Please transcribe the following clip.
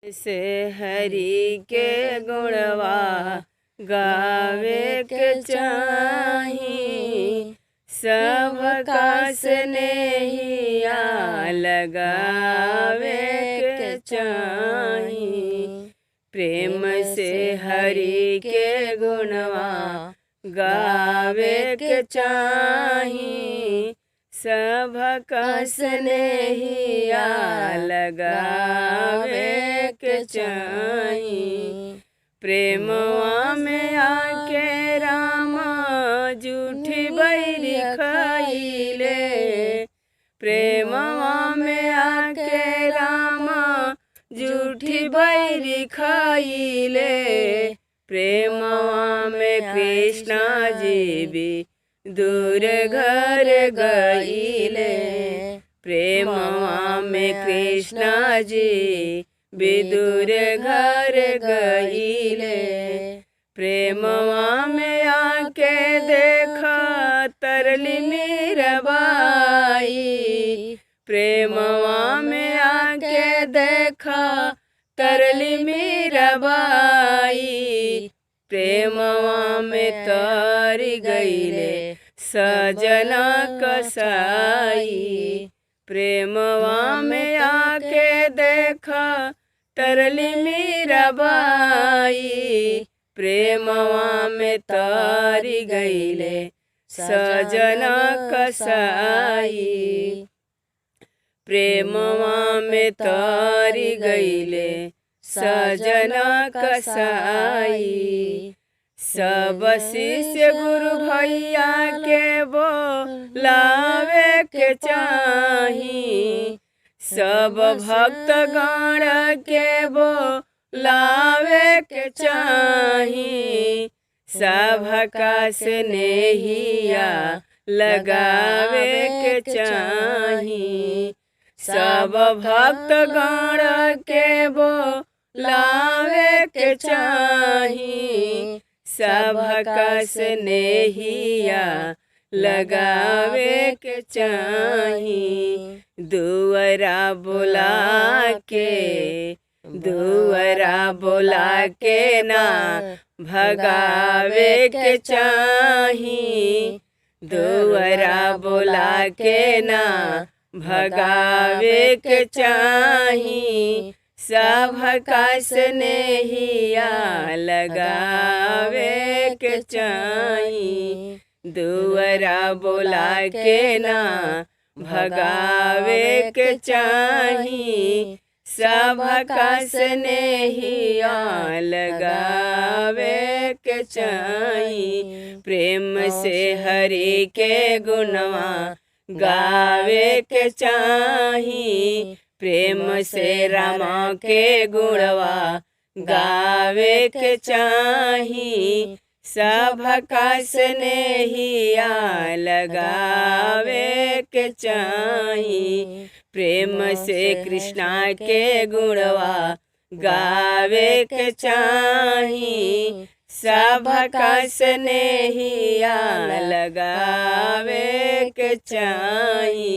से हरि के गुणवा गावे के चाही, सबका स्नेहिया लगावे के चाही। प्रेम से हरि के गुणवा गावे के चाही, सबका स्नेहिया लगावे के चाही। प्रेमवा में आके रामा झूठी बैरी खइले, प्रेमवा में आके रामा झूठी बैरी खइले। प्रेमवा में कृष्णा जी भी दूर घर गईले, प्रेमवा में कृष्णा जी भी दूर घर गईले। प्रेमवा में आके देखा तरली मीराबाई, प्रेमवा में आके देखा तरली मीराबाई। प्रेमवा में तर गईले सजना कसाई, प्रेमवा में आके देखा तरली मीराबाई। प्रेमवा में तर गईले सजना कसाई, प्रेमवा में तर गईले सजना कसाई। सब शिष्य गुरु भैया के बोलावे के चाही, सब भक्त गण के बोलावे के चाही। सबका स्नेहिया लगावे के चाही, सब भक्त गण के बोलावे के चाही। सबका स्नेहिया लगावे के चाही। दुअरा बुला के ना भगावे के चाही, दुअरा बुला के ना भगावे के चाही। सबका स्नेहिया लगावे के चाही, दुअरा बुला के ना भगावे के चाही। सबका स्नेहिया लगावे के चाही। प्रेम से हरि के गुणवा गावे के चाही, प्रेम से रामा के गुणवा गावे के चाही। सबका स्नेहिया लगावे के चाही। प्रेम से कृष्णा के गुणवा गावे के चाही, सबका स्नेहिया लगावे के चाही।